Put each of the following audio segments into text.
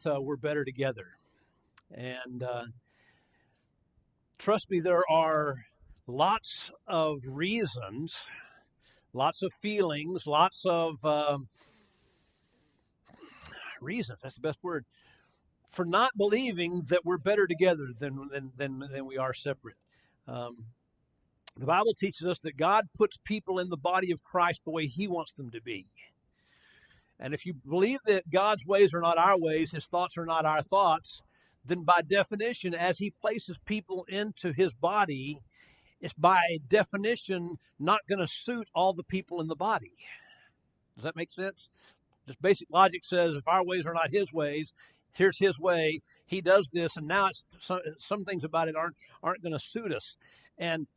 we're better together. And trust me, there are lots of reasons, lots of feelings, lots of reasons, that's the best word, for not believing that we're better together than we are separate. The Bible teaches us that God puts people in the body of Christ the way He wants them to be. And if you believe that God's ways are not our ways, His thoughts are not our thoughts, then by definition, as He places people into His body, it's by definition not going to suit all the people in the body. Does that make sense? Just basic logic says if our ways are not His ways, here's His way, He does this, and now it's some things about it aren't going to suit us. And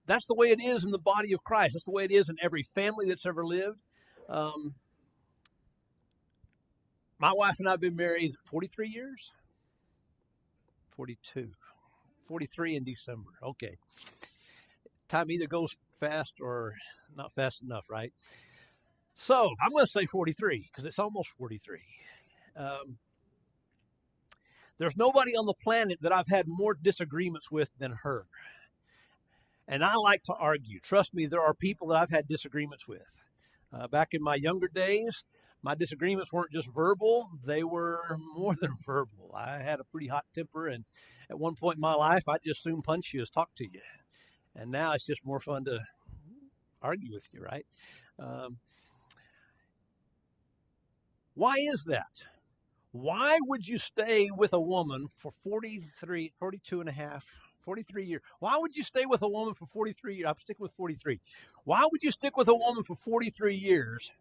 that's the way it is in the body of Christ. That's the way it is in every family that's ever lived. My wife and I have been married 43 years? 42. 43 in December. Okay. Time either goes fast or not fast enough, right? So I'm going to say 43 because it's almost 43. There's nobody on the planet that I've had more disagreements with than her. And I like to argue. Trust me, there are people that I've had disagreements with. Back in my younger days, my disagreements weren't just verbal, they were more than verbal. I had a pretty hot temper, and at one point in my life, I'd just soon punch you as talk to you. And now it's just more fun to argue with you, right? Why is that? Why would you stay with a woman for 43 years? Why would you stay with a woman for 43 years? I'm sticking with 43. Why would you stick with a woman for 43 years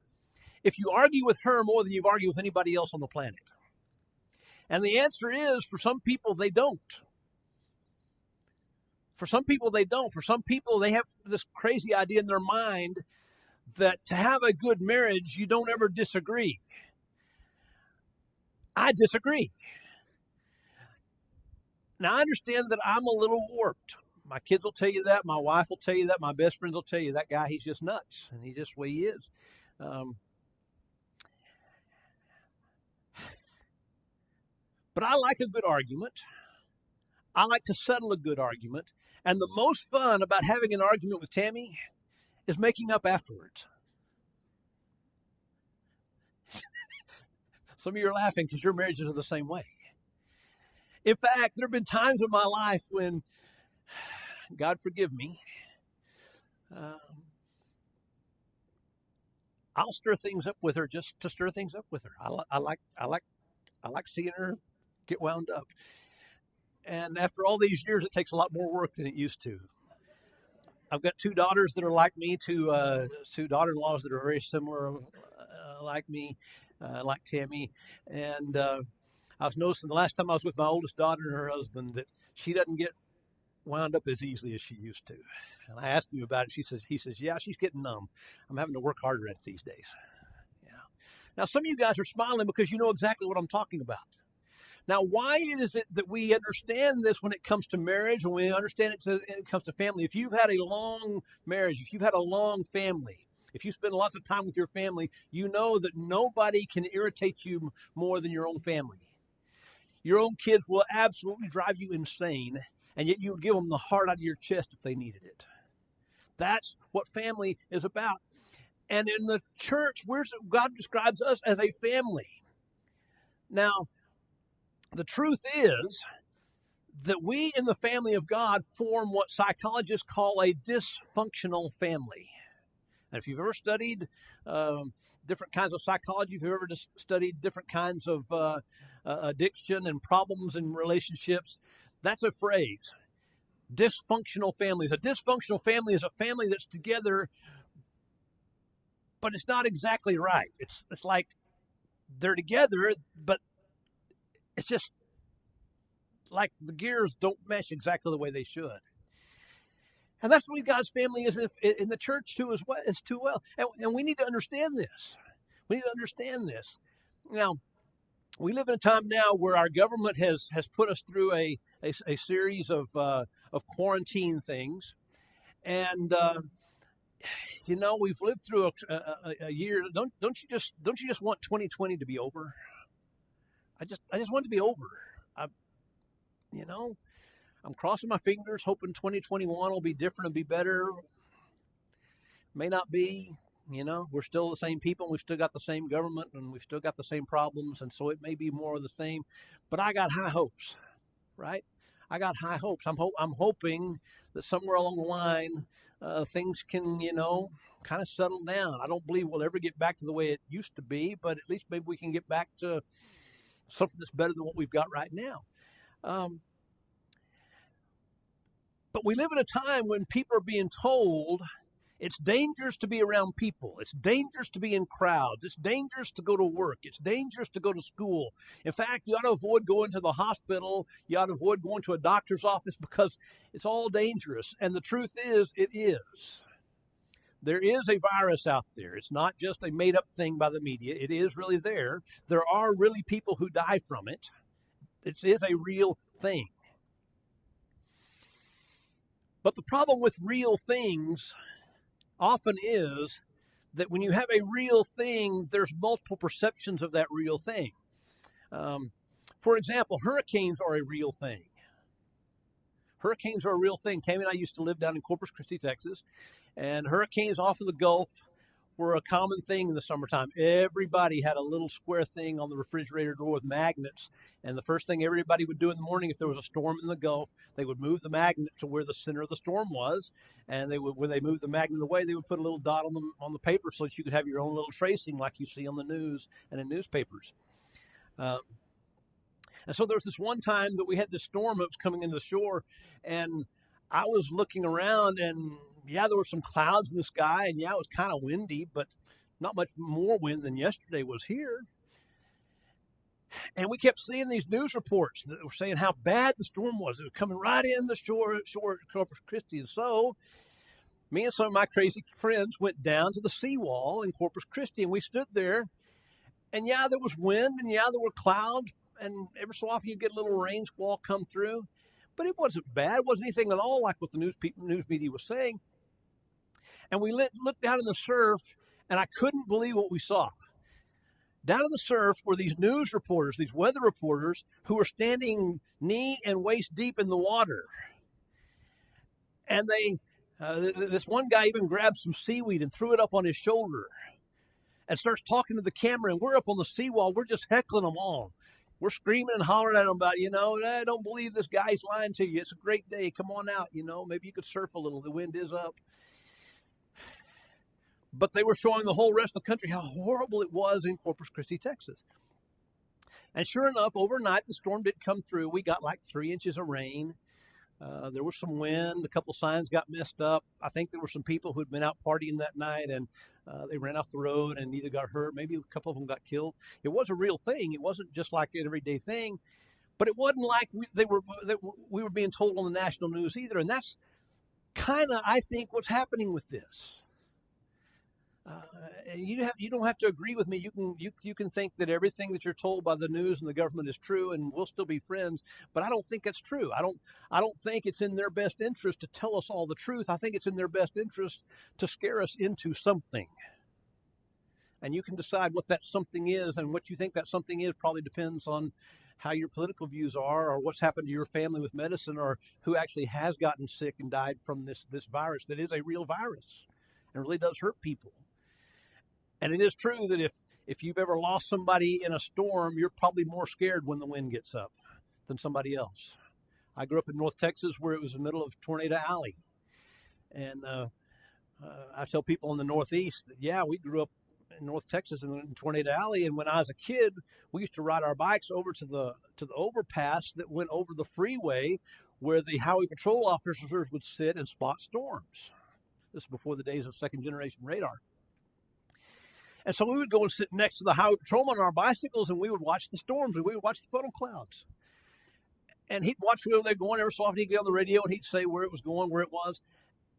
if you argue with her more than you've argued with anybody else on the planet? And the answer is, for some people, they don't. For some people, they don't. For some people, they have this crazy idea in their mind that to have a good marriage, you don't ever disagree. I disagree. Now, I understand that I'm a little warped. My kids will tell you that. My wife will tell you that. My best friends will tell you that guy, he's just nuts. And he's just the way he is. But I like a good argument. I like to settle a good argument. And the most fun about having an argument with Tammy is making up afterwards. Some of you are laughing because your marriages are the same way. In fact, there have been times in my life when, God forgive me, I'll stir things up with her just to stir things up with her. I like seeing her get wound up. And after all these years, it takes a lot more work than it used to. I've got two daughters that are like me, two daughter-in-laws that are very similar, like me, like Tammy. And I was noticing the last time I was with my oldest daughter and her husband that she doesn't get wound up as easily as she used to. And I asked him about it. He says, yeah, she's getting numb. I'm having to work harder at it these days. Yeah. Now, some of you guys are smiling because you know exactly what I'm talking about. Now, why is it that we understand this when it comes to marriage, and we understand it when it comes to family? If you've had a long marriage, if you've had a long family, if you spend lots of time with your family, you know that nobody can irritate you more than your own family. Your own kids will absolutely drive you insane, and yet you would give them the heart out of your chest if they needed it. That's what family is about. And in the church, God describes us as a family. Now, the truth is that we in the family of God form what psychologists call a dysfunctional family. And if you've ever studied different kinds of psychology, if you've ever studied different kinds of addiction and problems in relationships, that's a phrase. Dysfunctional families. A dysfunctional family is a family that's together, but it's not exactly right. It's like they're together, but it's just like the gears don't mesh exactly the way they should. And that's the way God's family is in the church too as well. And we need to understand this. We need to understand this. Now, we live in a time now where our government has put us through a series of quarantine things. And we've lived through a year. Don't you just want 2020 to be over? I just want it to be over. I, you know, I'm crossing my fingers, hoping 2021 will be different and be better. May not be. We're still the same people. We've still got the same government, and we've still got the same problems, and so it may be more of the same. But I got high hopes, right? I got high hopes. I'm hoping that somewhere along the line, things can, kind of settle down. I don't believe we'll ever get back to the way it used to be, but at least maybe we can get back to something that's better than what we've got right now. But we live in a time when people are being told it's dangerous to be around people. It's dangerous to be in crowds. It's dangerous to go to work. It's dangerous to go to school. In fact, you ought to avoid going to the hospital. You ought to avoid going to a doctor's office because it's all dangerous. And the truth is, it is. There is a virus out there. It's not just a made-up thing by the media. It is really there. There are really people who die from it. It is a real thing. But the problem with real things often is that when you have a real thing, there's multiple perceptions of that real thing. For example, hurricanes are a real thing. Hurricanes are a real thing. Tammy and I used to live down in Corpus Christi, Texas, and hurricanes off of the Gulf were a common thing in the summertime. Everybody had a little square thing on the refrigerator door with magnets, and the first thing everybody would do in the morning if there was a storm in the Gulf, they would move the magnet to where the center of the storm was, and when they moved the magnet away, they would put a little dot on the paper so that you could have your own little tracing like you see on the news and in newspapers. And so there was this one time that we had this storm that was coming into the shore, and I was looking around, and yeah, there were some clouds in the sky, and yeah, it was kind of windy, but not much more wind than yesterday was here. And we kept seeing these news reports that were saying how bad the storm was. It was coming right in the shore at Corpus Christi. And so me and some of my crazy friends went down to the seawall in Corpus Christi, and we stood there. And yeah, there was wind, and yeah, there were clouds, and every so often you'd get a little rain squall come through. But it wasn't bad. It wasn't anything at all like what the news media was saying. And we looked down in the surf, and I couldn't believe what we saw. Down in the surf were these news reporters, these weather reporters, who were standing knee and waist deep in the water. And this one guy even grabbed some seaweed and threw it up on his shoulder and starts talking to the camera. And we're up on the seawall. We're just heckling them all. We're screaming and hollering at them about, I don't believe this guy's lying to you. It's a great day. Come on out. Maybe you could surf a little. The wind is up. But they were showing the whole rest of the country how horrible it was in Corpus Christi, Texas. And sure enough, overnight, the storm did come through. We got like 3 inches of rain. There was some wind. A couple signs got messed up. I think there were some people who had been out partying that night, and they ran off the road and either got hurt. Maybe a couple of them got killed. It was a real thing. It wasn't just like an everyday thing. But it wasn't like we were being told on the national news either. And that's kind of, I think, what's happening with this. You don't have to agree with me. You can think that everything that you're told by the news and the government is true, and we'll still be friends. But I don't think that's true. I don't think it's in their best interest to tell us all the truth. I think it's in their best interest to scare us into something. And you can decide what that something is, and what you think that something is probably depends on how your political views are, or what's happened to your family with medicine, or who actually has gotten sick and died from this virus that is a real virus and really does hurt people. And it is true that if you've ever lost somebody in a storm, you're probably more scared when the wind gets up than somebody else. I grew up in North Texas where it was the middle of Tornado Alley. And I tell people in the Northeast that, yeah, we grew up in North Texas in Tornado Alley. And when I was a kid, we used to ride our bikes over to the overpass that went over the freeway where the highway patrol officers would sit and spot storms. This is before the days of second generation radar. And so we would go and sit next to the highway patrolman on our bicycles, and we would watch the storms, and we would watch the funnel clouds. And he'd watch where they're going. Every so often he'd get on the radio, and he'd say where it was going, where it was.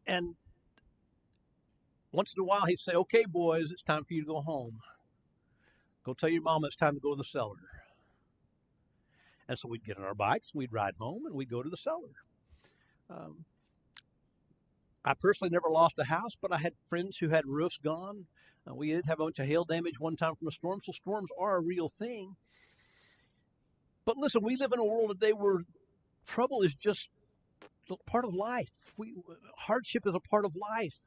And once in a while he'd say, okay, boys, it's time for you to go home. Go tell your mama it's time to go to the cellar. And so we'd get on our bikes, and we'd ride home, and we'd go to the cellar. I personally never lost a house, but I had friends who had roofs gone. We did have a bunch of hail damage one time from a storm, so storms are a real thing. But listen, we live in a world today where trouble is just part of life. Hardship is a part of life.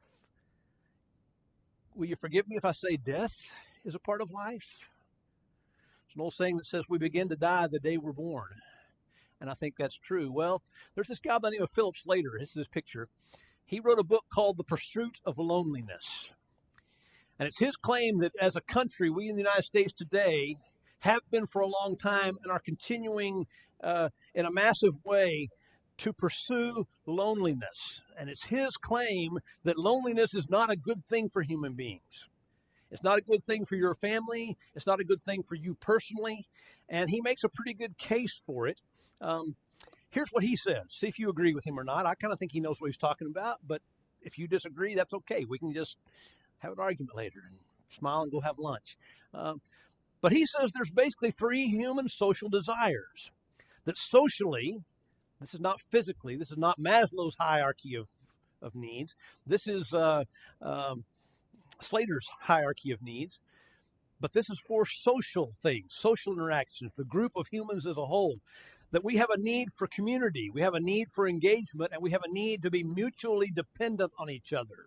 Will you forgive me if I say death is a part of life? There's an old saying that says we begin to die the day we're born. And I think that's true. Well, there's this guy by the name of Philip Slater. This is his picture. He wrote a book called The Pursuit of Loneliness. And it's his claim that as a country, we in the United States today have been for a long time and are continuing in a massive way to pursue loneliness. And it's his claim that loneliness is not a good thing for human beings. It's not a good thing for your family. It's not a good thing for you personally. And he makes a pretty good case for it. Here's what he says. See if you agree with him or not. I kind of think he knows what he's talking about. But if you disagree, that's okay. We can just have an argument later and smile and go have lunch. But he says there's basically three human social desires. That socially, this is not physically, this is not Maslow's hierarchy of needs. This is Slater's hierarchy of needs. But this is for social things, social interactions, the group of humans as a whole. That we have a need for community, we have a need for engagement, and we have a need to be mutually dependent on each other.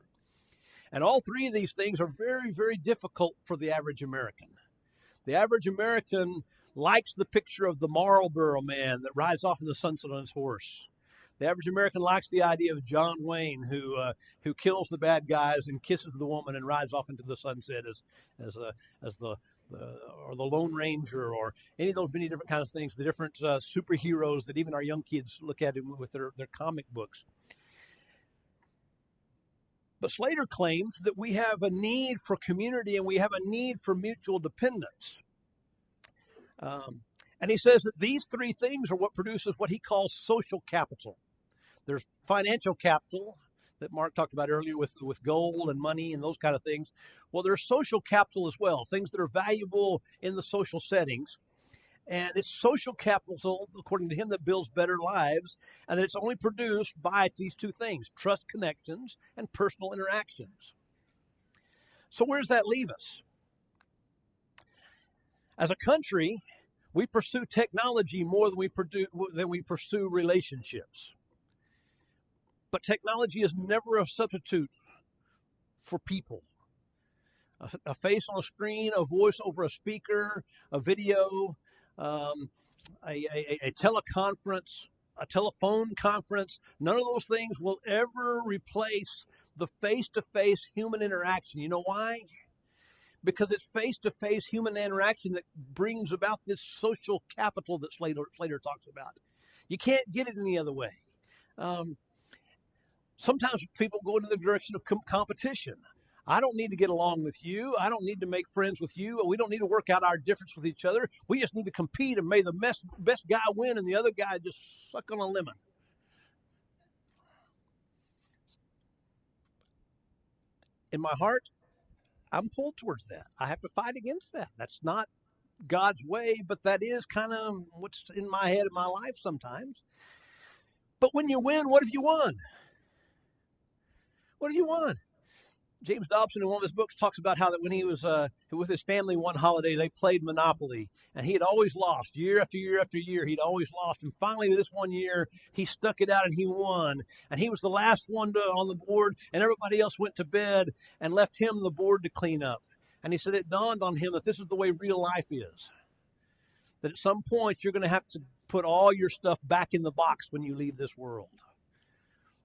And all three of these things are very, very difficult for the average American. The average American likes the picture of the Marlboro man that rides off in the sunset on his horse. The average American likes the idea of John Wayne who kills the bad guys and kisses the woman and rides off into the sunset as the Lone Ranger or any of those many different kinds of things, the different superheroes that even our young kids look at with their comic books. But Slater claims that we have a need for community and we have a need for mutual dependence. And he says that these three things are what produces what he calls social capital. There's financial capital that Mark talked about earlier with gold and money and those kind of things. Well, there's social capital as well, things that are valuable in the social settings. And it's social capital, according to him, that builds better lives, and that it's only produced by these two things, trust connections and personal interactions. So where does that leave us? As a country, we pursue technology more than we pursue relationships. But technology is never a substitute for people. A face on a screen, a voice over a speaker, a video, a teleconference, a telephone conference, none of those things will ever replace the face-to-face human interaction. You know why? Because it's face-to-face human interaction that brings about this social capital that Slater talks about. You can't get it any other way. Sometimes people go into the direction of competition. I don't need to get along with you. I don't need to make friends with you. We don't need to work out our difference with each other. We just need to compete and may the best guy win and the other guy just suck on a lemon. In my heart, I'm pulled towards that. I have to fight against that. That's not God's way, but that is kind of what's in my head in my life sometimes. But when you win, what have you won? What have you won? James Dobson, in one of his books, talks about how that when he was with his family one holiday, they played Monopoly, and he had always lost year after year after year. He'd always lost, and finally this one year, he stuck it out and he won. And he was the last one on the board, and everybody else went to bed and left him the board to clean up. And he said it dawned on him that this is the way real life is. That at some point you're going to have to put all your stuff back in the box when you leave this world.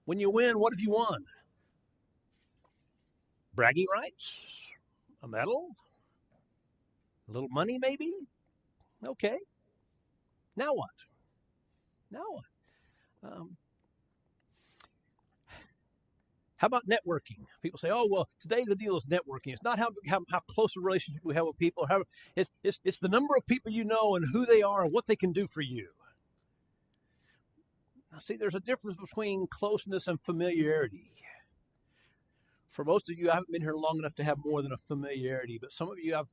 When you win, what have you won? Bragging rights, a medal, a little money maybe. Okay. Now what? Now what? How about networking? People say, "Oh, well, today the deal is networking. It's not how close a relationship we have with people. It's the number of people you know and who they are and what they can do for you." Now, see, there's a difference between closeness and familiarity. For most of you, I haven't been here long enough to have more than a familiarity, but some of you I've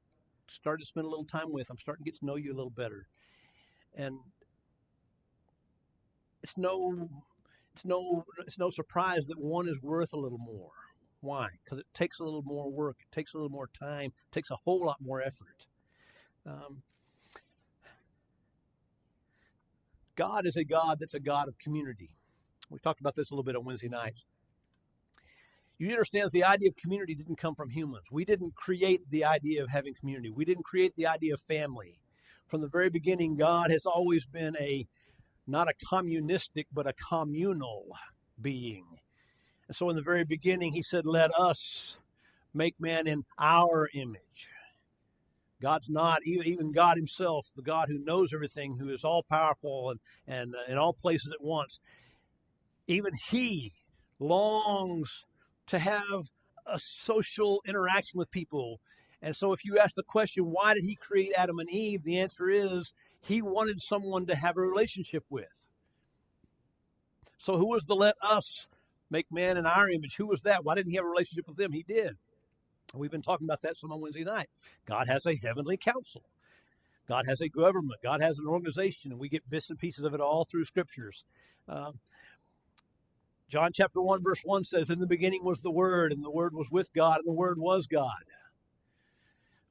started to spend a little time with. I'm starting to get to know you a little better. And it's no surprise that one is worth a little more. Why? Because it takes a little more work. It takes a little more time. It takes a whole lot more effort. God is a God that's a God of community. We talked about this a little bit on Wednesday nights. You understand that the idea of community didn't come from humans. We didn't create the idea of having community. We didn't create the idea of family. From the very beginning, God has always been not a communistic, but a communal being. And so in the very beginning, he said, let us make man in our image. God's not, even God himself, the God who knows everything, who is all powerful and in all places at once, even he longs to have a social interaction with people. And so if you ask the question, why did he create Adam and Eve? The answer is he wanted someone to have a relationship with. So who was the let us make man in our image? Who was that? Why didn't he have a relationship with them? He did. We've been talking about that some on Wednesday night. God has a heavenly council. God has a government. God has an organization, and we get bits and pieces of it all through scriptures. John chapter 1, verse 1 says, in the beginning was the Word, and the Word was with God, and the Word was God.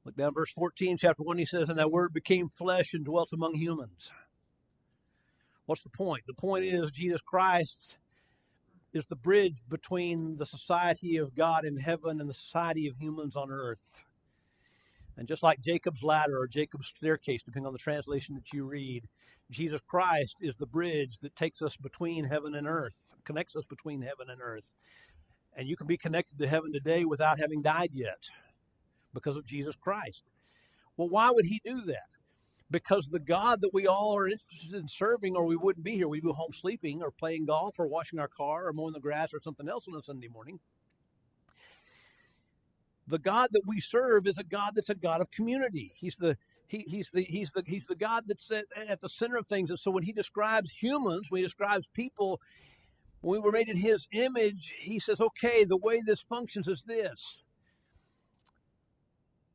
Look down verse 14, chapter 1, he says, and that Word became flesh and dwelt among humans. What's the point? The point is Jesus Christ is the bridge between the society of God in heaven and the society of humans on earth. And just like Jacob's ladder or Jacob's staircase, depending on the translation that you read, Jesus Christ is the bridge that takes us between heaven and earth, connects us between heaven and earth. And you can be connected to heaven today without having died yet because of Jesus Christ. Well, why would he do that? Because the God that we all are interested in serving, or we wouldn't be here. We'd be home sleeping or playing golf or washing our car or mowing the grass or something else on a Sunday morning. The God that we serve is a God that's a God of community. He's the God that's at the center of things. And so when he describes humans, when he describes people, when we were made in his image, he says, okay, the way this functions is this.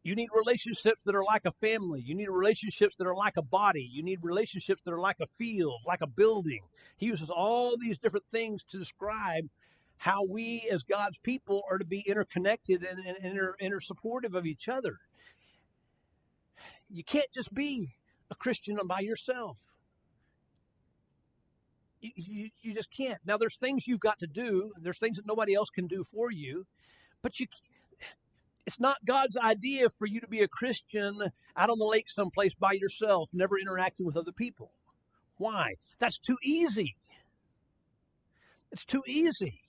You need relationships that are like a family. You need relationships that are like a body. You need relationships that are like a field, like a building. He uses all these different things to describe how we as God's people are to be interconnected and inter-supportive of each other. You can't just be a Christian by yourself. You just can't. Now, there's things you've got to do. There's things that nobody else can do for you. But it's not God's idea for you to be a Christian out on the lake someplace by yourself, never interacting with other people. Why? That's too easy. It's too easy.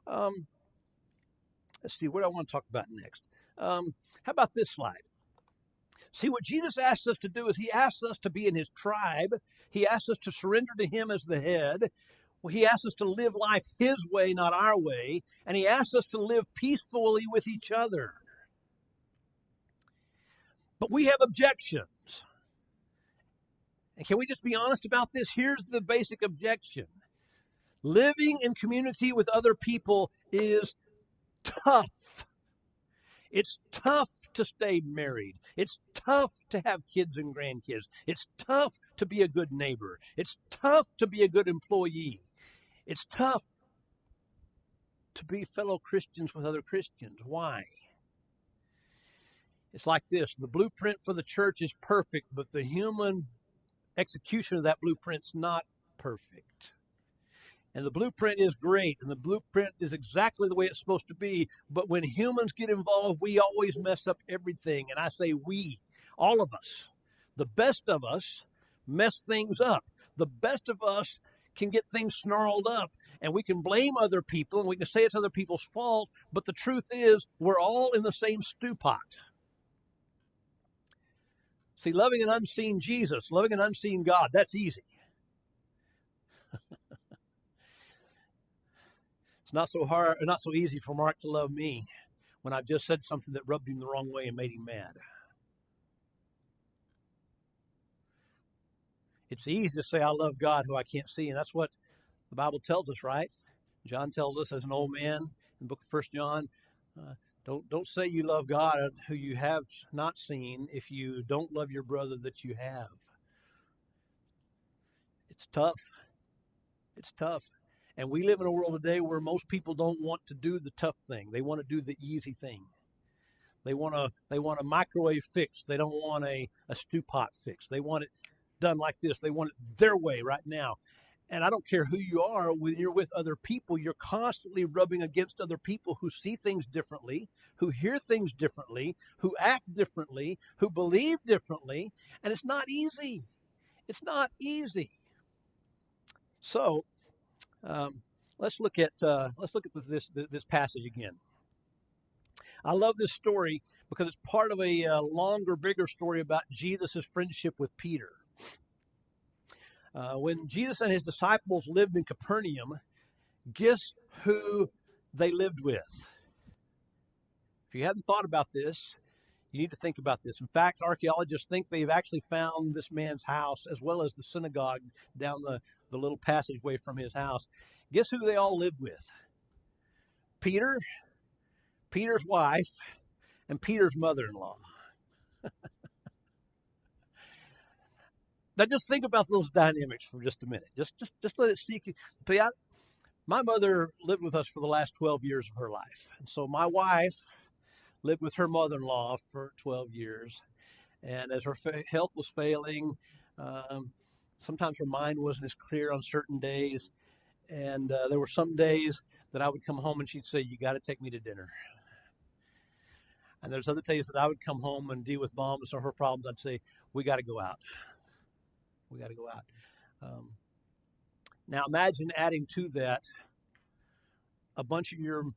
Let's see, what do I want to talk about next? How about this slide? See, what Jesus asks us to do is he asks us to be in his tribe. He asks us to surrender to him as the head. Well, he asks us to live life his way, not our way. And he asks us to live peacefully with each other. But we have objections. And can we just be honest about this? Here's the basic objection. Living in community with other people is tough. It's tough to stay married. It's tough to have kids and grandkids. It's tough to be a good neighbor. It's tough to be a good employee. It's tough to be fellow Christians with other Christians. Why? It's like this. The blueprint for the church is perfect, but the human execution of that blueprint's not perfect. And the blueprint is great, and the blueprint is exactly the way it's supposed to be. But when humans get involved, we always mess up everything. And I say we, all of us, the best of us mess things up. The best of us can get things snarled up, and we can blame other people, and we can say it's other people's fault. But the truth is, we're all in the same stew pot. See, loving an unseen Jesus, loving an unseen God, that's easy. It's not so hard, not so easy for Mark to love me when I've just said something that rubbed him the wrong way and made him mad. It's easy to say I love God who I can't see, and that's what the Bible tells us, right? John tells us as an old man in the book of 1 John, don't say you love God who you have not seen if you don't love your brother that you have. It's tough. It's tough. And we live in a world today where most people don't want to do the tough thing. They want to do the easy thing. They want a microwave fix. They don't want a stew pot fix. They want it done like this. They want it their way right now. And I don't care who you are, when you're with other people, you're constantly rubbing against other people who see things differently, who hear things differently, who act differently, who believe differently. And it's not easy. It's not easy. So let's look at this passage again. I love this story because it's part of a longer, bigger story about Jesus' friendship with Peter. When Jesus and his disciples lived in Capernaum, guess who they lived with? If you hadn't thought about this, you need to think about this. In fact, archaeologists think they've actually found this man's house as well as the synagogue down the little passageway from his house. Guess who they all lived with? Peter, Peter's wife, and Peter's mother-in-law. Now, just think about those dynamics for just a minute. Just let it sink in. My mother lived with us for the last 12 years of her life. And so my wife lived with her mother-in-law for 12 years. And as her health was failing, sometimes her mind wasn't as clear on certain days. And there were some days that I would come home and she'd say, "You got to take me to dinner." And there's other days that I would come home and deal with mom and some of her problems. I'd say, "We got to go out. We got to go out." Now imagine adding to that a bunch of your,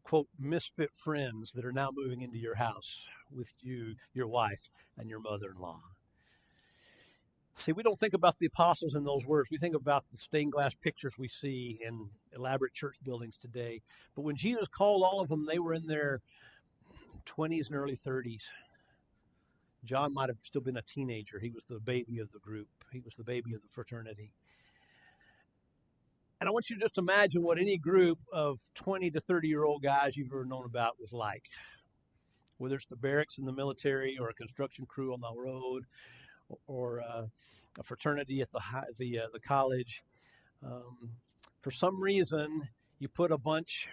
quote, misfit friends that are now moving into your house with you, your wife, and your mother-in-law. See, we don't think about the apostles in those words. We think about the stained glass pictures we see in elaborate church buildings today. But when Jesus called all of them, they were in their 20s and early 30s. John might have still been a teenager. He was the baby of the group. He was the baby of the fraternity. And I want you to just imagine what any group of 20 to 30-year-old guys you've ever known about was like. Whether it's the barracks in the military or a construction crew on the road or a fraternity at the college. For some reason, you put a bunch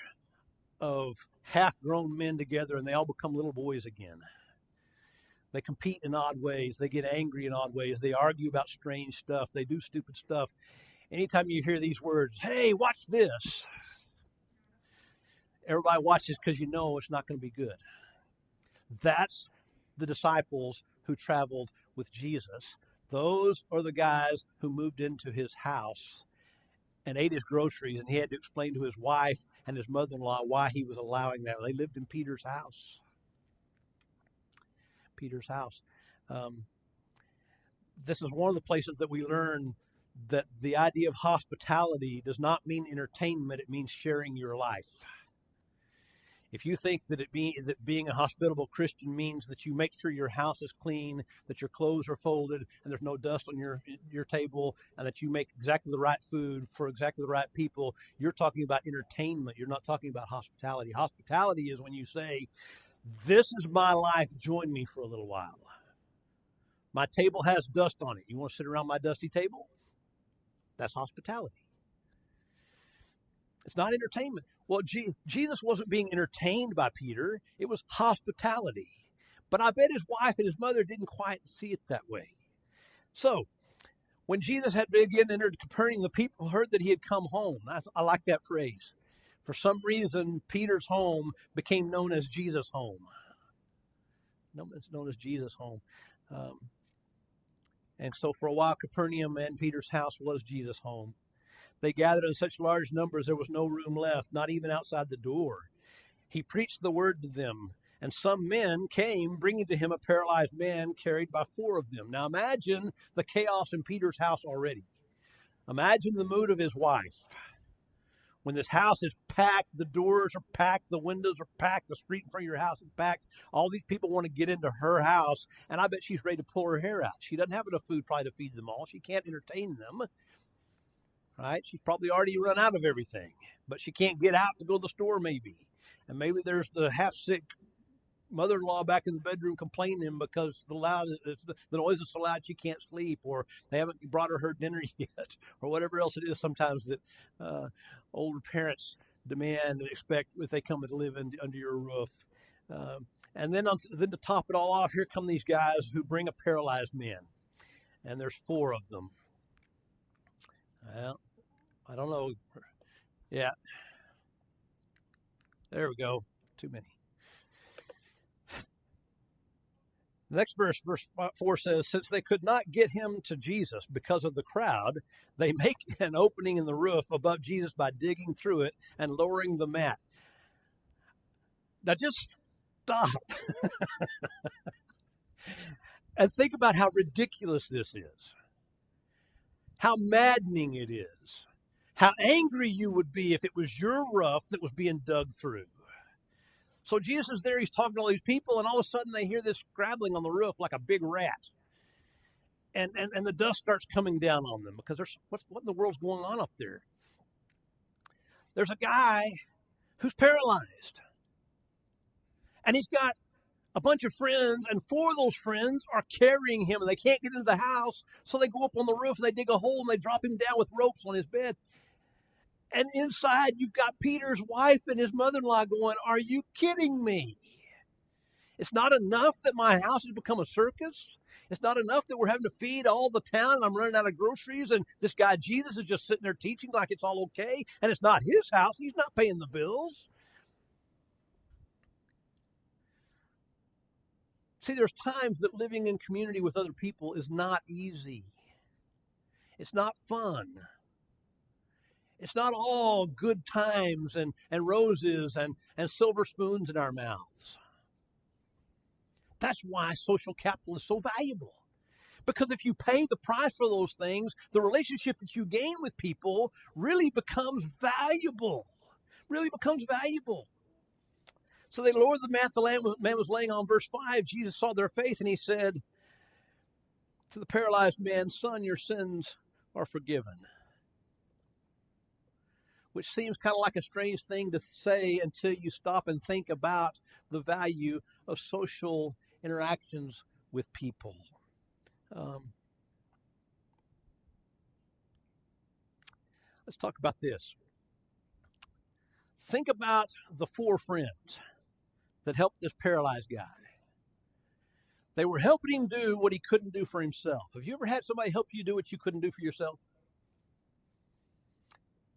of half-grown men together and they all become little boys again. They compete in odd ways. They get angry in odd ways. They argue about strange stuff. They do stupid stuff. Anytime you hear these words, "Hey, watch this," everybody watches because you know it's not going to be good. That's the disciples who traveled with Jesus. Those are the guys who moved into his house and ate his groceries, and he had to explain to his wife and his mother-in-law why he was allowing that. They lived in Peter's house. Peter's house. This is one of the places that we learn that the idea of hospitality does not mean entertainment, it means sharing your life. If you think that being a hospitable Christian means that you make sure your house is clean, that your clothes are folded, and there's no dust on your table, and that you make exactly the right food for exactly the right people, you're talking about entertainment. You're not talking about hospitality. Hospitality is when you say, "This is my life, join me for a little while. My table has dust on it. You want to sit around my dusty table?" That's hospitality. It's not entertainment. Well, Jesus wasn't being entertained by Peter. It was hospitality. But I bet his wife and his mother didn't quite see it that way. So, when Jesus had again entered Capernaum, the people heard that he had come home. I like that phrase. For some reason, Peter's home became known as Jesus' home. It's known as Jesus' home. And so for a while, Capernaum and Peter's house was Jesus' home. They gathered in such large numbers there was no room left, not even outside the door. He preached the word to them, and some men came, bringing to him a paralyzed man carried by 4 of them. Now imagine the chaos in Peter's house already. Imagine the mood of his wife. When this house is packed, the doors are packed, the windows are packed, the street in front of your house is packed. All these people want to get into her house, and I bet she's ready to pull her hair out. She doesn't have enough food probably to feed them all. She can't entertain them, right? She's probably already run out of everything, but she can't get out to go to the store maybe. And maybe there's the half-sick mother-in-law back in the bedroom complaining because the noise is so loud she can't sleep, or they haven't brought her dinner yet, or whatever else it is sometimes that older parents demand and expect if they come and live under your roof. And then to top it all off, here come these guys who bring a paralyzed man. and there's 4 of them. Well, I don't know. Yeah, there we go. Too many. The next verse 4 says, since they could not get him to Jesus because of the crowd, they make an opening in the roof above Jesus by digging through it and lowering the mat. Now just stop and think about how ridiculous this is, how maddening it is, how angry you would be if it was your roof that was being dug through. So Jesus is there, he's talking to all these people, and all of a sudden they hear this scrabbling on the roof like a big rat. And the dust starts coming down on them because there's what in the world's going on up there? There's a guy who's paralyzed, and he's got a bunch of friends, and 4 of those friends are carrying him, and they can't get into the house, so they go up on the roof and they dig a hole and they drop him down with ropes on his bed. And inside, you've got Peter's wife and his mother-in-law going, are you kidding me? It's not enough that my house has become a circus. It's not enough that we're having to feed all the town and I'm running out of groceries and this guy Jesus is just sitting there teaching like it's all okay. And it's not his house. He's not paying the bills. See, there's times that living in community with other people is not easy. It's not fun. It's not all good times and roses and silver spoons in our mouths. That's why social capital is so valuable. Because if you pay the price for those things, the relationship that you gain with people really becomes valuable. Really becomes valuable. So they lowered the mat the man was laying on. Verse 5, Jesus saw their faith and he said to the paralyzed man, son, your sins are forgiven. Which seems kind of like a strange thing to say until you stop and think about the value of social interactions with people. Let's talk about this. Think about the 4 friends that helped this paralyzed guy. They were helping him do what he couldn't do for himself. Have you ever had somebody help you do what you couldn't do for yourself?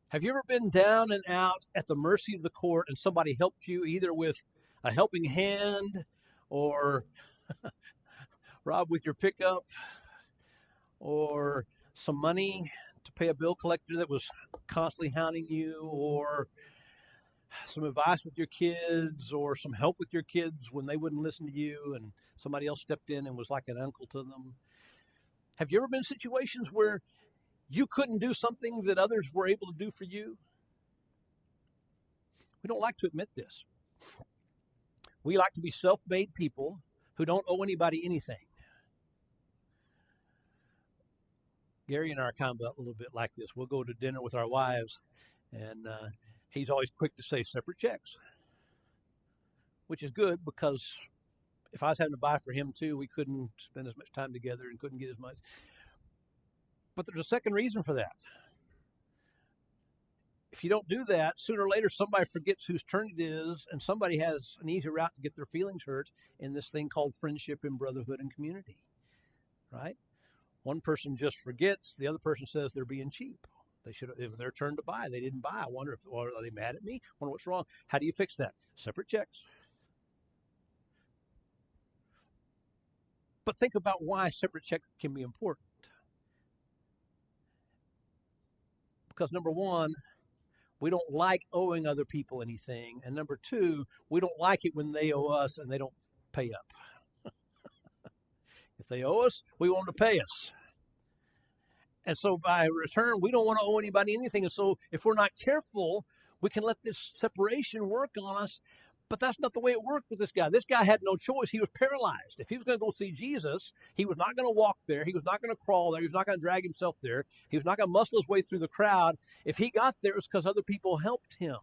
Have you ever been down and out at the mercy of the court and somebody helped you either with a helping hand or Rob with your pickup or some money to pay a bill collector that was constantly hounding you, or some advice with your kids, or some help with your kids when they wouldn't listen to you and somebody else stepped in and was like an uncle to them? Have you ever been in situations where you couldn't do something that others were able to do for you? We don't like to admit this. We like to be self-made people who don't owe anybody anything. Gary and I are kind of a little bit like this. We'll go to dinner with our wives, and he's always quick to say separate checks, which is good because if I was having to buy for him too, we couldn't spend as much time together and couldn't get as much. But there's a second reason for that. If you don't do that, sooner or later somebody forgets whose turn it is, and somebody has an easy route to get their feelings hurt in this thing called friendship and brotherhood and community, right? One person just forgets, the other person says they're being cheap. They should have, if their turn to buy, they didn't buy. I wonder if, or are they mad at me? I wonder what's wrong. How do you fix that? Separate checks. But think about why separate checks can be important. Because number one, we don't like owing other people anything. And number two, we don't like it when they owe us and they don't pay up. If they owe us, we want them to pay us. And so by return, we don't want to owe anybody anything. And so if we're not careful, we can let this separation work on us. But that's not the way it worked with this guy. This guy had no choice. He was paralyzed. If he was going to go see Jesus, he was not going to walk there. He was not going to crawl there. He was not going to drag himself there. He was not going to muscle his way through the crowd. If he got there, it was because other people helped him.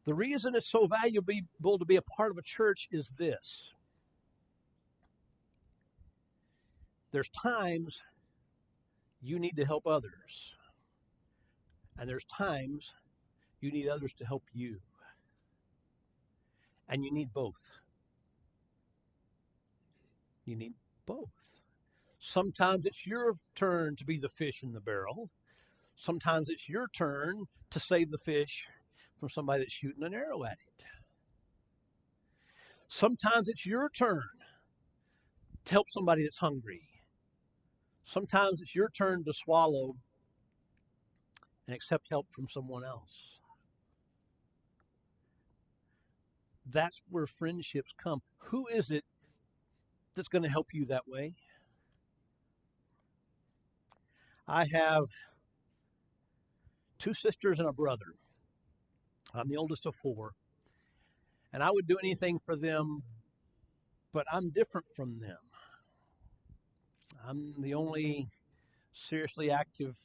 The reason it's so valuable to be a part of a church is this. There's times you need to help others. And there's times you need others to help you. And you need both. You need both. Sometimes it's your turn to be the fish in the barrel. Sometimes it's your turn to save the fish from somebody that's shooting an arrow at it. Sometimes it's your turn to help somebody that's hungry. Sometimes it's your turn to swallow and accept help from someone else. That's where friendships come. Who is it that's going to help you that way? I have 2 sisters and a brother. I'm the oldest of 4. And I would do anything for them, but I'm different from them. I'm the only seriously active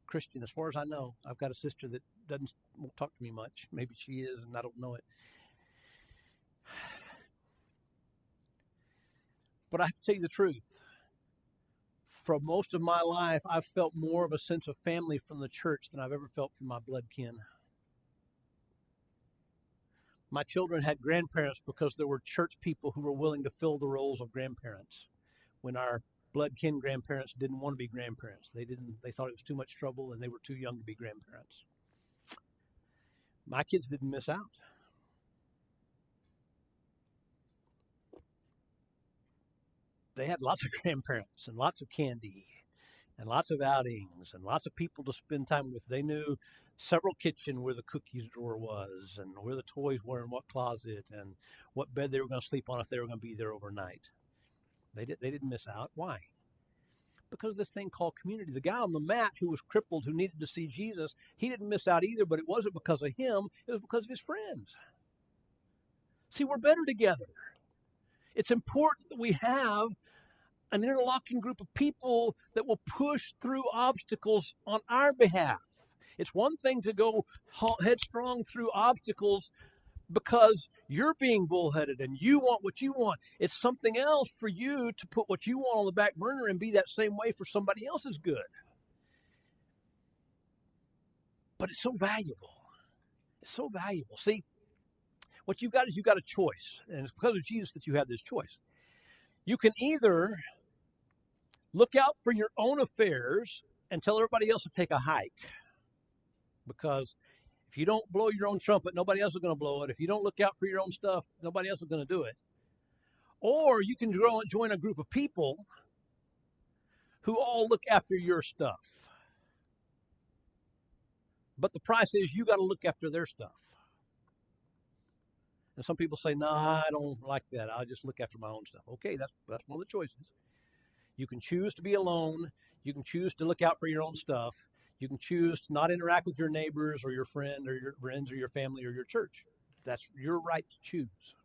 Christian, as far as I know. I've got a sister that won't talk to me much. Maybe she is, and I don't know it. But I have to tell you the truth. For most of my life, I've felt more of a sense of family from the church than I've ever felt from my blood kin. My children had grandparents because there were church people who were willing to fill the roles of grandparents when our blood kin grandparents didn't want to be grandparents. They thought it was too much trouble and they were too young to be grandparents. My kids didn't miss out. They had lots of grandparents and lots of candy and lots of outings and lots of people to spend time with. They knew several kitchen where the cookies drawer was and where the toys were and what closet and what bed they were going to sleep on if they were going to be there overnight. They didn't miss out. Why? Because of this thing called community. The guy on the mat who was crippled, who needed to see Jesus, he didn't miss out either, but it wasn't because of him. It was because of his friends. See, we're better together. It's important that we have an interlocking group of people that will push through obstacles on our behalf. It's one thing to go headstrong through obstacles because you're being bullheaded and you want what you want. It's something else for you to put what you want on the back burner and be that same way for somebody else's good. But it's so valuable. It's so valuable. See, what you've got is you've got a choice. And it's because of Jesus that you have this choice. You can either look out for your own affairs and tell everybody else to take a hike. Because if you don't blow your own trumpet, nobody else is going to blow it. If you don't look out for your own stuff, nobody else is going to do it. Or you can join a group of people who all look after your stuff. But the price is you got to look after their stuff. And some people say, nah, I don't like that. I'll just look after my own stuff. Okay, that's one of the choices. You can choose to be alone. You can choose to look out for your own stuff. You can choose to not interact with your neighbors or your friend or your friends or your family or your church. That's your right to choose.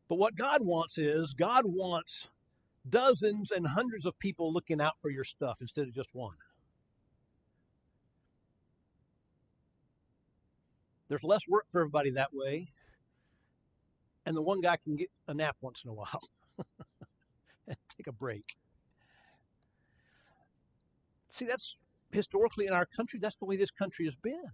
But what God wants is, God wants dozens and hundreds of people looking out for your stuff instead of just one. There's less work for everybody that way. And the one guy can get a nap once in a while and take a break. See, that's historically in our country, that's the way this country has been.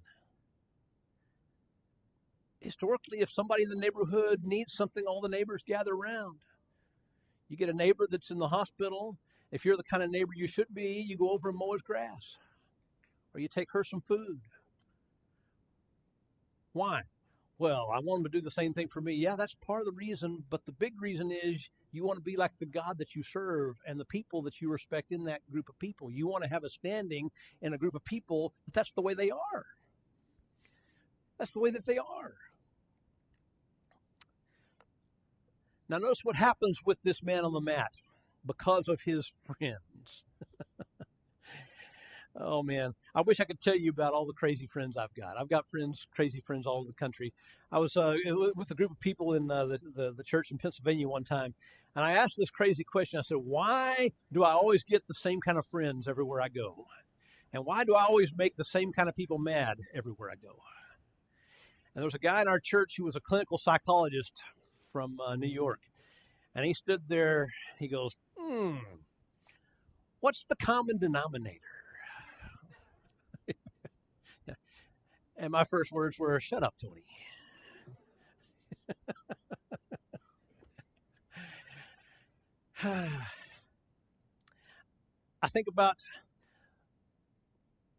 Historically, if somebody in the neighborhood needs something, all the neighbors gather around. You get a neighbor that's in the hospital. If you're the kind of neighbor you should be, you go over and mow his grass. Or you take her some food. Why? Well, I want him to do the same thing for me. Yeah, that's part of the reason, but the big reason is you want to be like the God that you serve and the people that you respect in that group of people. You want to have a standing in a group of people that that's the way they are. That's the way that they are. Now, notice what happens with this man on the mat because of his friends. Oh, man. I wish I could tell you about all the crazy friends I've got. I've got crazy friends all over the country. I was with a group of people in the church in Pennsylvania one time, and I asked this crazy question. I said, why do I always get the same kind of friends everywhere I go? And why do I always make the same kind of people mad everywhere I go? And there was a guy in our church who was a clinical psychologist from New York. And he stood there, he goes, what's the common denominator? And my first words were, shut up, Tony. I think about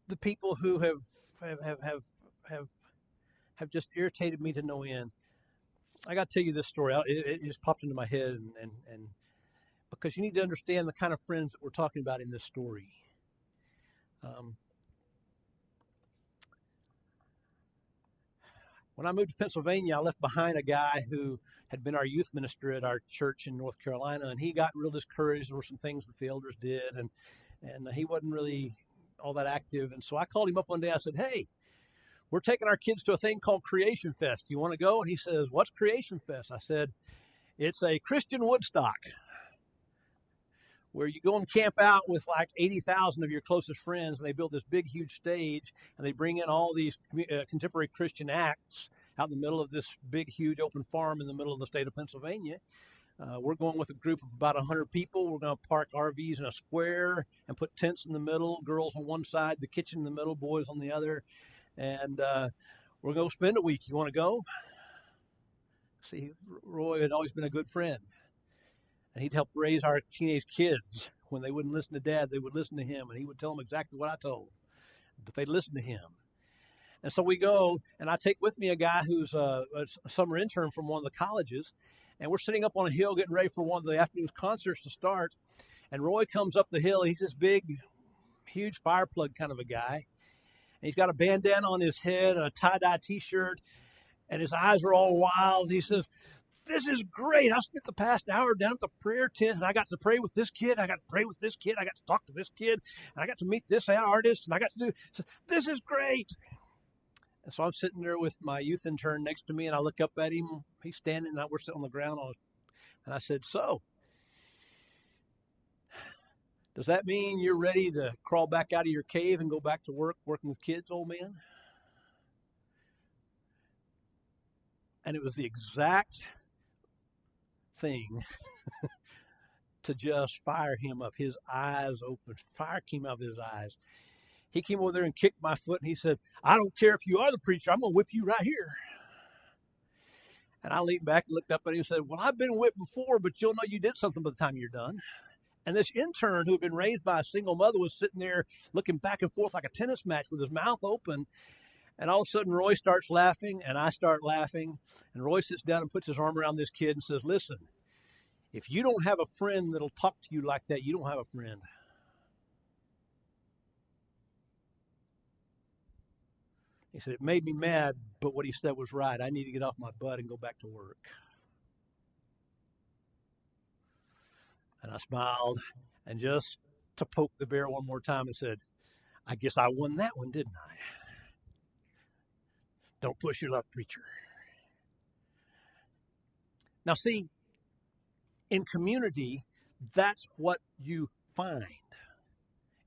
the people who have have have have, have just irritated me to no end. I got to tell you this story. It just popped into my head, and because you need to understand the kind of friends that we're talking about in this story. Um, when I moved to Pennsylvania, I left behind a guy who had been our youth minister at our church in North Carolina, and he got real discouraged. There were some things that the elders did, and he wasn't really all that active. And so I called him up one day. I said, "Hey, we're taking our kids to a thing called Creation Fest. You want to go?" And he says, "What's Creation Fest?" I said, "It's a Christian Woodstock where you go and camp out with like 80,000 of your closest friends, and they build this big, huge stage, and they bring in all these contemporary Christian acts out in the middle of this big, huge open farm in the middle of the state of Pennsylvania. We're going with a group of about 100 people. We're going to park RVs in a square and put tents in the middle, girls on one side, the kitchen in the middle, boys on the other, and we're going to spend a week. You want to go?" See, Roy had always been a good friend, and he'd help raise our teenage kids. When they wouldn't listen to Dad, they would listen to him, and he would tell them exactly what I told them, but they'd listen to him. And so we go, and I take with me a guy who's a summer intern from one of the colleges, and we're sitting up on a hill getting ready for one of the afternoon's concerts to start, and Roy comes up the hill. He's this big, huge fire plug kind of a guy, and he's got a bandana on his head and a tie-dye T-shirt, and his eyes are all wild. He says, "This is great. I spent the past hour down at the prayer tent, and I got to pray with this kid. I got to pray with this kid. I got to talk to this kid, and I got to meet this artist, and I got to do. So this is great." And so I'm sitting there with my youth intern next to me, and I look up at him. He's standing, and we're sitting on the ground. And I said, "So, does that mean you're ready to crawl back out of your cave and go back to work, working with kids, old man?" And it was the exact thing to just fire him up. His eyes opened. Fire came out of his eyes. He came over there and kicked my foot, and he said, "I don't care if you are the preacher. I'm going to whip you right here." And I leaned back and looked up at him and said, "Well, I've been whipped before, but you'll know you did something by the time you're done." And this intern who had been raised by a single mother was sitting there looking back and forth like a tennis match with his mouth open. And all of a sudden, Roy starts laughing, and I start laughing. And Roy sits down and puts his arm around this kid and says, "Listen, if you don't have a friend that'll talk to you like that, you don't have a friend." He said, "It made me mad, but what he said was right. I need to get off my butt and go back to work." And I smiled, and just to poke the bear one more time and said, "I guess I won that one, didn't I? Don't push your luck, preacher." Now, see, in community, that's what you find.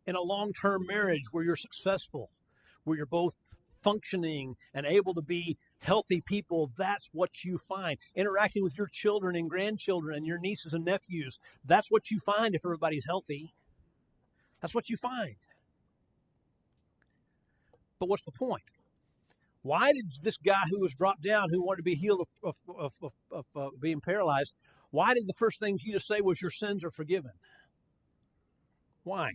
In a long-term marriage where you're successful, where you're both functioning and able to be healthy people, that's what you find. Interacting with your children and grandchildren and your nieces and nephews, that's what you find if everybody's healthy. That's what you find. But what's the point? Why did this guy who was dropped down, who wanted to be healed of being paralyzed, why did the first thing Jesus say was, "Your sins are forgiven"? Why?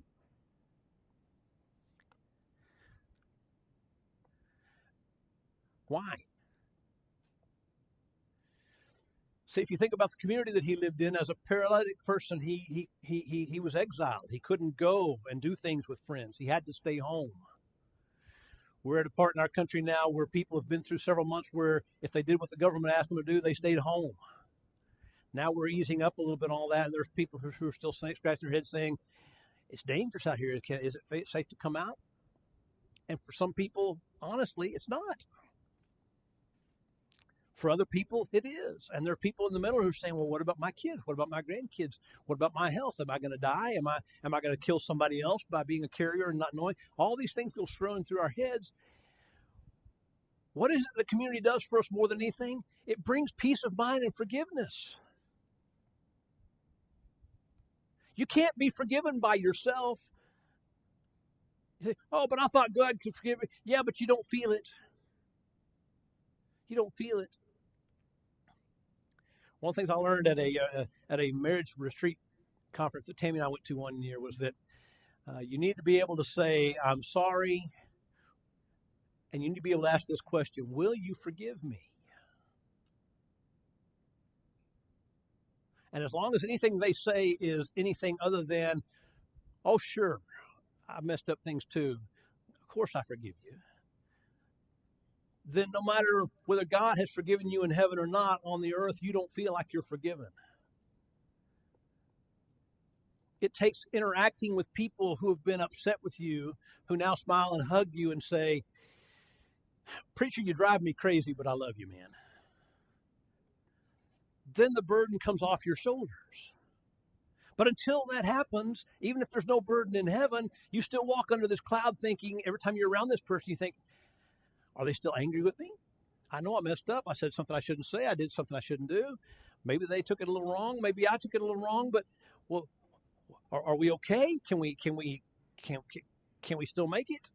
Why? See, if you think about the community that he lived in as a paralytic person, he was exiled. He couldn't go and do things with friends. He had to stay home. We're at a part in our country now where people have been through several months where if they did what the government asked them to do, they stayed home. Now we're easing up a little bit on all that, and there's people who are still scratching their heads saying, "It's dangerous out here. Is it safe to come out?" And for some people, honestly, it's not. For other people, it is. And there are people in the middle who are saying, "Well, what about my kids? What about my grandkids? What about my health? Am I going to die? Am I going to kill somebody else by being a carrier and not knowing?" All these things go swirling through our heads. What is it the community does for us more than anything? It brings peace of mind and forgiveness. You can't be forgiven by yourself. You say, "Oh, but I thought God could forgive me." Yeah, but you don't feel it. You don't feel it. One of the things I learned at a marriage retreat conference that Tammy and I went to one year was that you need to be able to say, I'm sorry, and you need to be able to ask this question, will you forgive me? And as long as anything they say is anything other than, oh, sure, I messed up things too. Of course I forgive you. Then no matter whether God has forgiven you in heaven or not, on the earth, you don't feel like you're forgiven. It takes interacting with people who have been upset with you, who now smile and hug you and say, preacher, you drive me crazy, but I love you, man. Then the burden comes off your shoulders. But until that happens, even if there's no burden in heaven, you still walk under this cloud thinking, every time you're around this person, you think, are they still angry with me? I know I messed up. I said something I shouldn't say. I did something I shouldn't do. Maybe they took it a little wrong. Maybe I took it a little wrong. But well, are we okay? Can we still make it?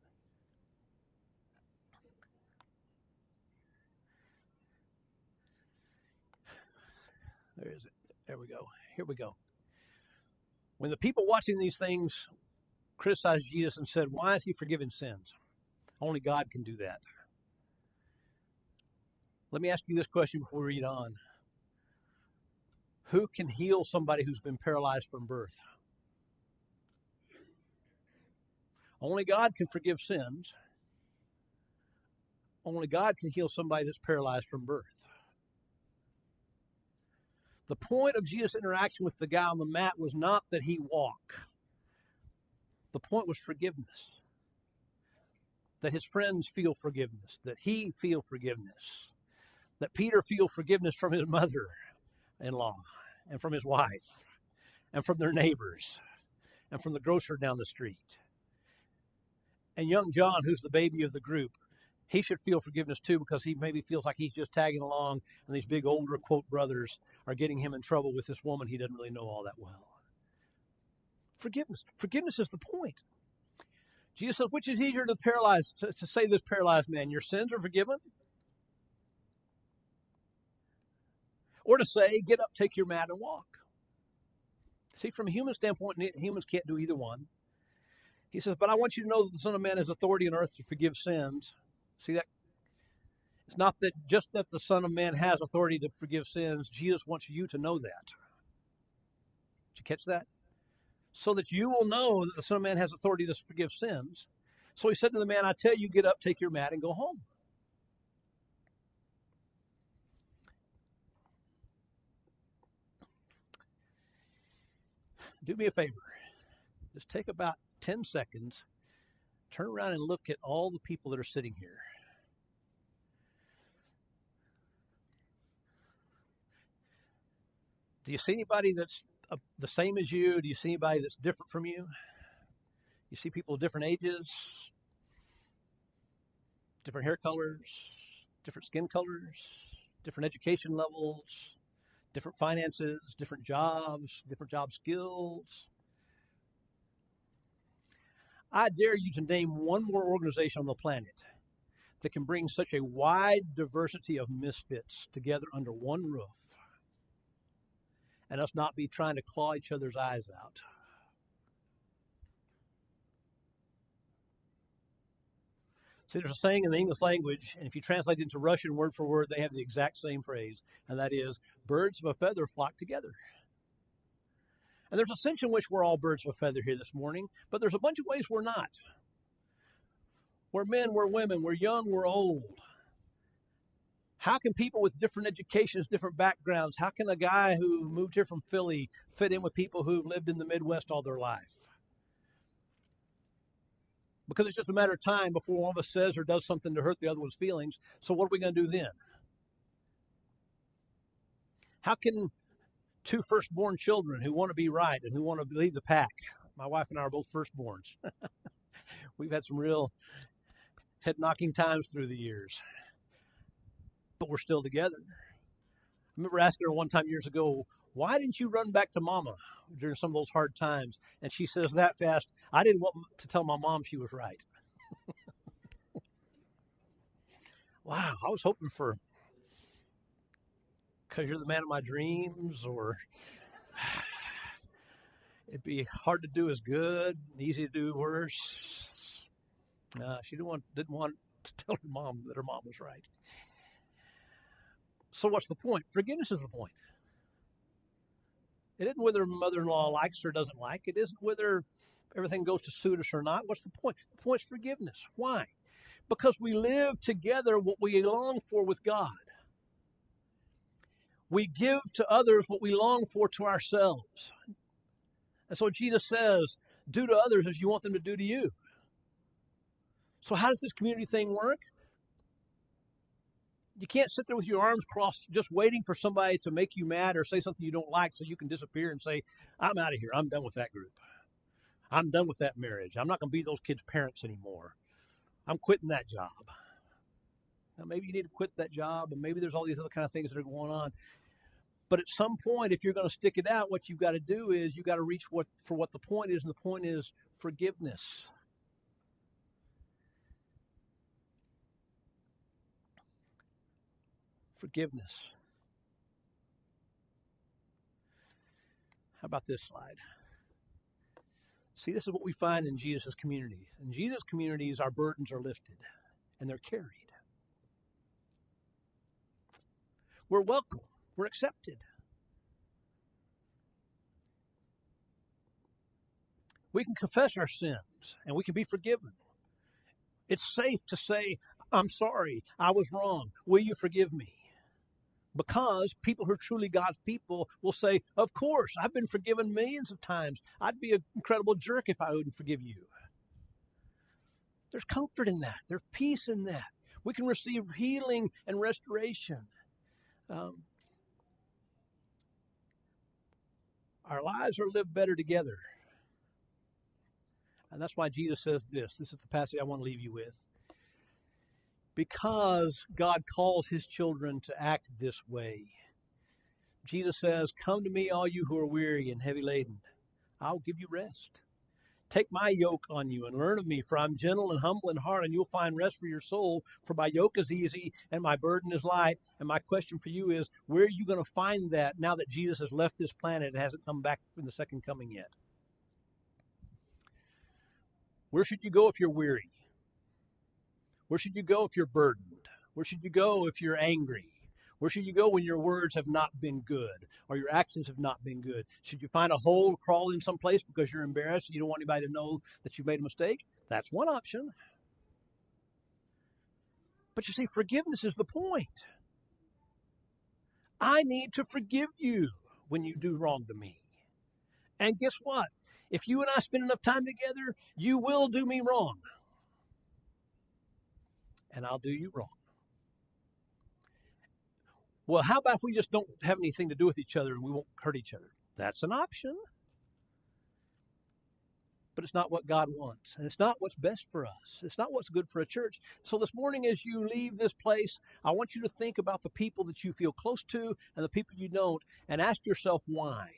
There is it. There we go. Here we go. When the people watching these things criticized Jesus and said, why is he forgiving sins? Only God can do that. Let me ask you this question before we read on. Who can heal somebody who's been paralyzed from birth? Only God can forgive sins. Only God can heal somebody that's paralyzed from birth. The point of Jesus' interaction with the guy on the mat was not that he walk. The point was forgiveness. That his friends feel forgiveness. That he feel forgiveness. That Peter feel forgiveness from his mother-in-law and from his wife and from their neighbors and from the grocer down the street. And young John, who's the baby of the group, he should feel forgiveness too, because he maybe feels like he's just tagging along and these big older, quote, brothers are getting him in trouble with this woman he doesn't really know all that well. Forgiveness. Forgiveness is the point. Jesus says, which is easier to say to this paralyzed man, your sins are forgiven? Or to say, get up, take your mat, and walk. See, from a human standpoint, humans can't do either one. He says, but I want you to know that the Son of Man has authority on earth to forgive sins. See that? It's not that just that the Son of Man has authority to forgive sins. Jesus wants you to know that. Did you catch that? So that you will know that the Son of Man has authority to forgive sins. So he said to the man, I tell you, get up, take your mat, and go home. Do me a favor. Just take about 10 seconds, turn around and look at all the people that are sitting here. Do you see anybody that's the same as you? Do you see anybody that's different from you? You see people of different ages, different hair colors, different skin colors, different education levels, different finances, different job skills. I dare you to name one more organization on the planet that can bring such a wide diversity of misfits together under one roof and us not be trying to claw each other's eyes out. See, there's a saying in the English language, and if you translate it into Russian word for word, they have the exact same phrase, and that is, birds of a feather flock together. And there's a sense in which we're all birds of a feather here this morning, but there's a bunch of ways we're not. We're men, we're women, we're young, we're old. How can people with different educations, different backgrounds, how can a guy who moved here from Philly fit in with people who've lived in the Midwest all their life? Because it's just a matter of time before one of us says or does something to hurt the other one's feelings. So what are we going to do then? How can two firstborn children who want to be right and who want to lead the pack? My wife and I are both firstborns. We've had some real head-knocking times through the years. But we're still together. I remember asking her one time years ago, why didn't you run back to Mama during some of those hard times? And she says that fast, I didn't want to tell my mom she was right. Wow, I was hoping for, because you're the man of my dreams, or It'd be hard to do as good, easy to do worse. No, she didn't want to tell her mom that her mom was right. So what's the point? Forgiveness is the point. It isn't whether mother-in-law likes or doesn't like. It isn't whether everything goes to suit us or not. What's the point? The point's forgiveness. Why? Because we live together what we long for with God. We give to others what we long for to ourselves. And so Jesus says, do to others as you want them to do to you. So how does this community thing work? You can't sit there with your arms crossed just waiting for somebody to make you mad or say something you don't like so you can disappear and say, I'm out of here. I'm done with that group. I'm done with that marriage. I'm not going to be those kids' parents anymore. I'm quitting that job. Now, maybe you need to quit that job, and maybe there's all these other kind of things that are going on. But at some point, if you're going to stick it out, what you've got to do is you've got to reach for what the point is, and the point is forgiveness. Forgiveness. How about this slide? See, this is what we find in Jesus' community. In Jesus' communities, our burdens are lifted, and they're carried. We're welcome. We're accepted. We can confess our sins, and we can be forgiven. It's safe to say, I'm sorry, I was wrong. Will you forgive me? Because people who are truly God's people will say, of course, I've been forgiven millions of times. I'd be an incredible jerk if I wouldn't forgive you. There's comfort in that. There's peace in that. We can receive healing and restoration. Our lives are lived better together. And that's why Jesus says this. This is the passage I want to leave you with. Because God calls his children to act this way. Jesus says, come to me, all you who are weary and heavy laden. I'll give you rest. Take my yoke on you and learn of me, for I'm gentle and humble in heart, and you'll find rest for your soul. For my yoke is easy and my burden is light. And my question for you is, where are you going to find that now that Jesus has left this planet and hasn't come back from the second coming yet? Where should you go if you're weary? Where should you go if you're burdened? Where should you go if you're angry? Where should you go when your words have not been good or your actions have not been good? Should you find a hole, crawl in someplace because you're embarrassed and you don't want anybody to know that you've made a mistake? That's one option. But you see, forgiveness is the point. I need to forgive you when you do wrong to me. And guess what? If you and I spend enough time together, you will do me wrong. And I'll do you wrong. Well, how about if we just don't have anything to do with each other and we won't hurt each other? That's an option. But it's not what God wants. And it's not what's best for us. It's not what's good for a church. So this morning as you leave this place, I want you to think about the people that you feel close to and the people you don't, and ask yourself why.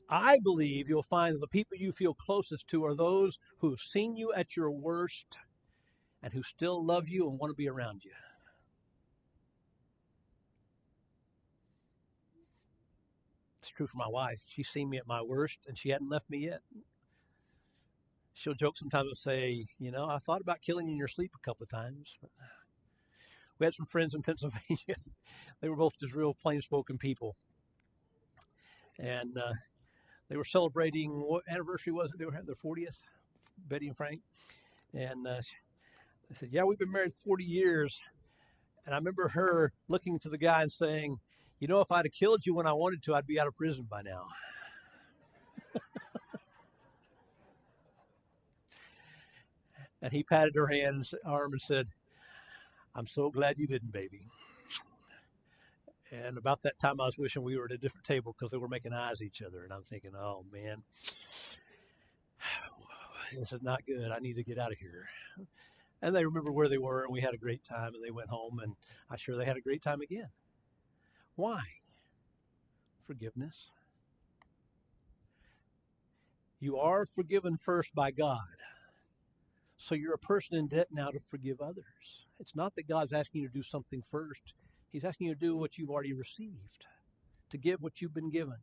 I believe you'll find that the people you feel closest to are those who have seen you at your worst and who still love you and want to be around you. It's true for my wife. She's seen me at my worst, and she hadn't left me yet. She'll joke sometimes and say, I thought about killing you in your sleep a couple of times. But we had some friends in Pennsylvania. They were both just real plain-spoken people. And they were celebrating, what anniversary was it? They were having their 40th, Betty and Frank. And they said, yeah, we've been married 40 years. And I remember her looking to the guy and saying, if I'd have killed you when I wanted to, I'd be out of prison by now. And he patted her arm and said, I'm so glad you didn't, baby. And about that time, I was wishing we were at a different table because they were making eyes at each other. And I'm thinking, oh, man, this is not good. I need to get out of here. And they remember where they were, and we had a great time, and they went home, and I'm sure they had a great time again. Why? Forgiveness. You are forgiven first by God. So you're a person in debt now to forgive others. It's not that God's asking you to do something first. He's asking you to do what you've already received, to give what you've been given.